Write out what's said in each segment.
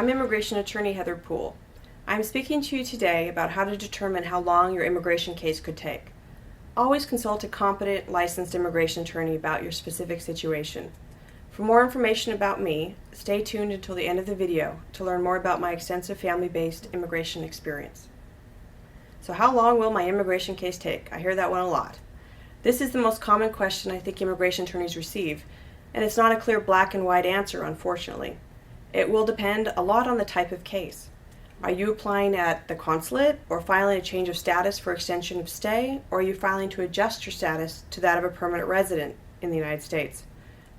I'm immigration attorney Heather POOLE. I'm speaking to you today about how to determine how long your immigration case could take. Always consult a competent, licensed immigration attorney about your specific situation. For more information about me, stay tuned until the end of the video to learn more about my extensive family-based immigration experience. So how long will my immigration case take? I hear that one a lot. This is the most common question I think immigration attorneys receive, and it's not a clear black and white answer, unfortunately. It will depend a lot on the type of case. Are you applying at the consulate or filing a change of status for extension of stay, or are you filing to adjust your status to that of a permanent resident in the United States?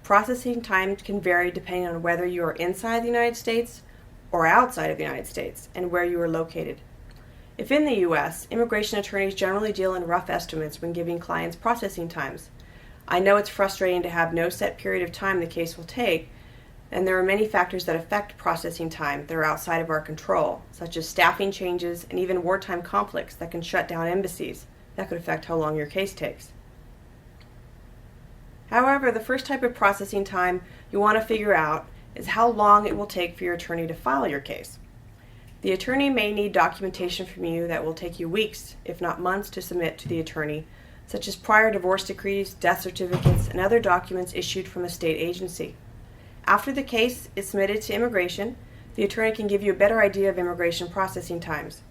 Processing time can vary depending on whether you are inside the United States or outside of the United States and where you are located. If in the U.S., immigration attorneys generally deal in rough estimates when giving clients processing times. I know it's frustrating to have no set period of time the case will take, and there are many factors that affect processing time that are outside of our control, such as staffing changes and even wartime conflicts that can shut down embassies. That could affect how long your case takes. However, the first type of processing time you want to figure out is how long it will take for your attorney to file your case. The attorney may need documentation from you that will take you weeks, if not months, to submit to the attorney, such as prior divorce decrees, death certificates, and other documents issued from a state agency. After the case is submitted to immigration, the attorney can give you a better idea of immigration processing times.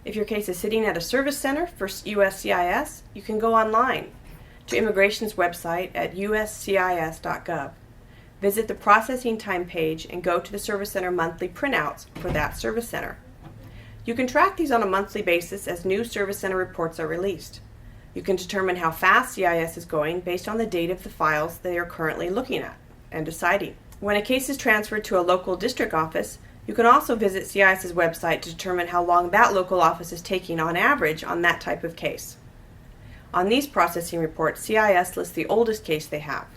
If your case is sitting at a service center for uscis, you can go online to immigration's website at uscis.gov. Visit the processing time page and go to the service center monthly printouts for that service center. You can track these on a monthly basis as new service center reports are released. You can determine how fast CIS is going based on the date of the files they are currently looking at and deciding. When a case is transferred to a local district office, you can also visit CIS's website to determine how long that local office is taking on average on that type of case. On these processing reports, CIS lists the oldest case they have.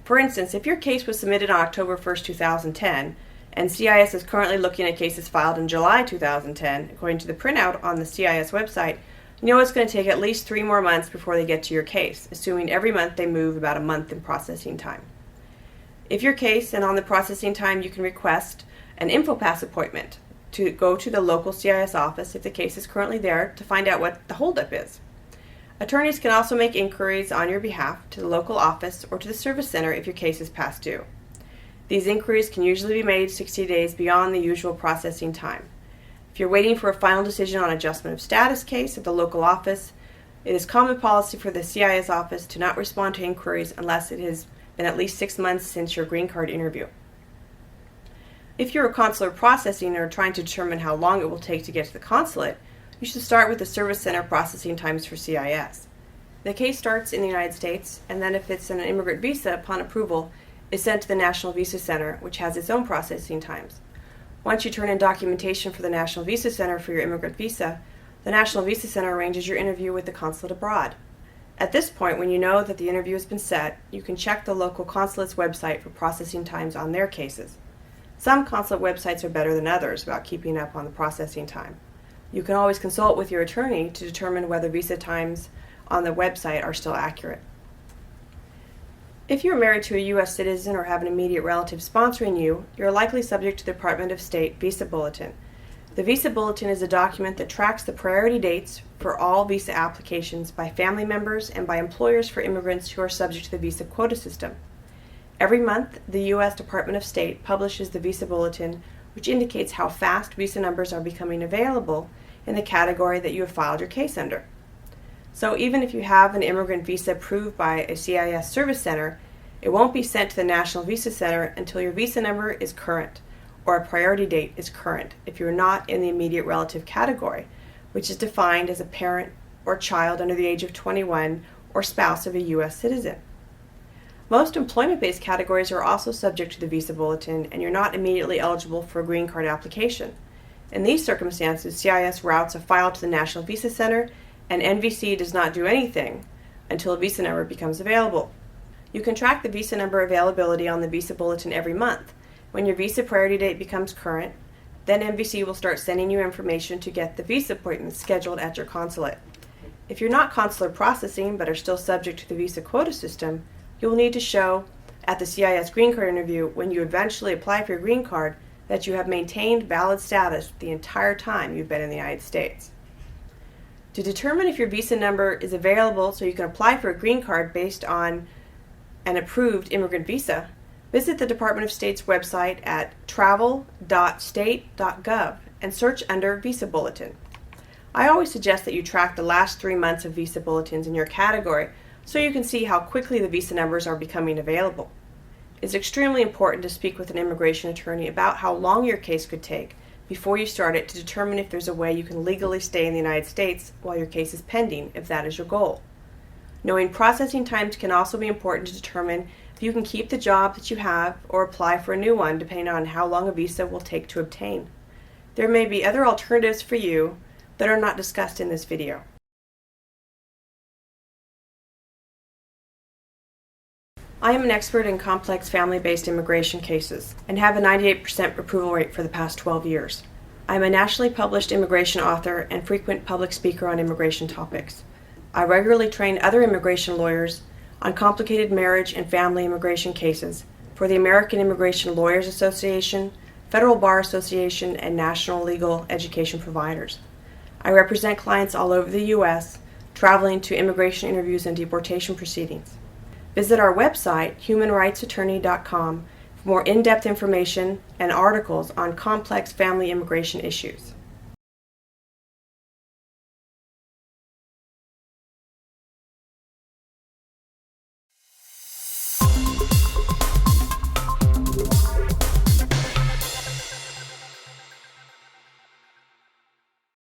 For instance, if your case was submitted on October 1st, 2010, and CIS is currently looking at cases filed in July 2010, according to the printout on the CIS website, you know it's going to take at least 3 more months before they get to your case, assuming every month they move about a month in processing time. If your case and on the processing time, you can request an InfoPass appointment to go to the local CIS office if the case is currently there to find out what the holdup is. Attorneys can also make inquiries on your behalf to the local office or to the service center if your case is past due. These inquiries can usually be made 60 days beyond the usual processing time. If you're waiting for a final decision on adjustment of status case at the local office, it is common policy for the CIS office to not respond to inquiries unless it has been at least 6 months since your green card interview. If you're a consular processing or trying to determine how long it will take to get to the consulate, you should start with the service center processing times for CIS. The case starts in the United States, and then if it's an immigrant visa, upon approval, is sent to the National Visa Center, which has its own processing times. Once you turn in documentation for the National Visa Center for your immigrant visa, the National Visa Center arranges your interview with the consulate abroad. At this point, when you know that the interview has been set, you can check the local consulate's website for processing times on their cases. Some consulate websites are better than others about keeping up on the processing time. You can always consult with your attorney to determine whether visa times on the website are still accurate. If you're married to a U.S. citizen or have an immediate relative sponsoring you, you're likely subject to the Department of State Visa Bulletin. The Visa Bulletin is a document that tracks the priority dates for all visa applications by family members and by employers for immigrants who are subject to the visa quota system. Every month, the U.S. Department of State publishes the Visa Bulletin, which indicates how fast visa numbers are becoming available in the category that you have filed your case under. So even if you have an immigrant visa approved by a CIS service center, it won't be sent to the National Visa Center until your visa number is current or a priority date is current if you're not in the immediate relative category, which is defined as a parent or child under the age of 21 or spouse of a U.S. citizen. Most employment-based categories are also subject to the Visa Bulletin, and you're not immediately eligible for a green card application. In these circumstances, CIS routes a file to the National Visa Center, and NVC does not do anything until a visa number becomes available. You can track the visa number availability on the Visa Bulletin every month. When your visa priority date becomes current, then NVC will start sending you information to get the visa appointments scheduled at your consulate. If you're not consular processing but are still subject to the visa quota system, you will need to show at the CIS green card interview when you eventually apply for your green card that you have maintained valid status the entire time you've been in the United States. To determine if your visa number is available so you can apply for a green card based on an approved immigrant visa, visit the Department of State's website at Travel.state.gov and search under Visa Bulletin. I always suggest that you track the last 3 months of visa bulletins in your category so you can see how quickly the visa numbers are becoming available. It's extremely important to speak with an immigration attorney about how long your case could take before you start it to determine if there's a way you can legally stay in the United States while your case is pending, if that is your goal. Knowing processing times can also be important to determine if you can keep the job that you have or apply for a new one depending on how long a visa will take to obtain. There may be other alternatives for you that are not discussed in this video. I am an expert in complex family-based immigration cases and have a 98% approval rate for the past 12 years. I am a nationally published immigration author and frequent public speaker on immigration topics. I regularly train other immigration lawyers on complicated marriage and family immigration cases for the American Immigration Lawyers Association, Federal Bar Association, and National Legal Education Providers. I represent clients all over the U.S., traveling to immigration interviews and deportation proceedings. Visit our website, humanrightsattorney.com, for more in-depth information and articles on complex family immigration issues.